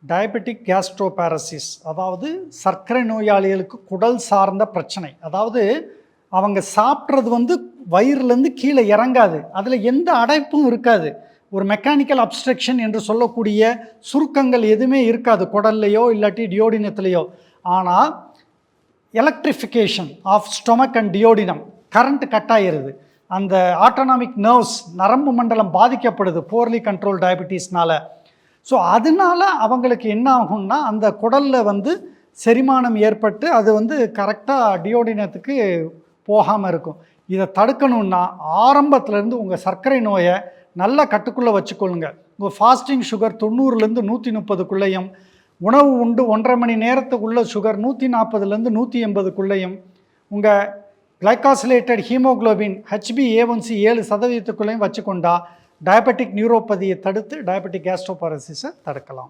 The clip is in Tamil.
டயபெட்டிக் கேஸ்ட்ரோபாரசிஸ், அதாவது சர்க்கரை நோயாளிகளுக்கு குடல் சார்ந்த பிரச்சனை. அதாவது அவங்க சாப்பிட்றது வயிறுலேருந்து கீழே இறங்காது, அதில் எந்த அடைப்பும் இருக்காது, ஒரு மெக்கானிக்கல் அப்ஸ்ட்ரக்ஷன் என்று சொல்லக்கூடிய சுருக்கங்கள் எதுவுமே இருக்காது குடல்லையோ இல்லாட்டி டியோடினத்துலேயோ. ஆனால் electrification of stomach and duodenum, current cut ஆகிடுது, அந்த ஆட்டோனாமிக் நர்வ்ஸ் நரம்பு மண்டலம் பாதிக்கப்படுது போர்லி கண்ட்ரோல் டயபிட்டிஸ்னால. ஸோ அதனால அவங்களுக்கு என்ன ஆகும்னா அந்த குடலில் செரிமானம் ஏற்பட்டு அது கரெக்டாக டியோடினத்துக்கு போகாமல் இருக்கும். இதை தடுக்கணுன்னா ஆரம்பத்துலேருந்து உங்கள் சர்க்கரை நோயை நல்ல கட்டுக்குள்ளே வச்சுக்கொள்ளுங்க. உங்கள் ஃபாஸ்டிங் சுகர் 90லேருந்து 130க்குள்ளேயும், உணவு உண்டு 1.5 மணி நேரத்துக்குள்ள சுகர் 140லேருந்து 180க்குள்ளேயும், உங்கள் கிளைகாசிலேட்டட் ஹீமோக்ளோபின் HbA1c 7% வச்சுக்கொண்டா டயபெட்டிக் நியூரோபதியை தடுத்து டயபெட்டிக் கேஸ்ட்ரோபாரசிஸை தடுக்கலாம்.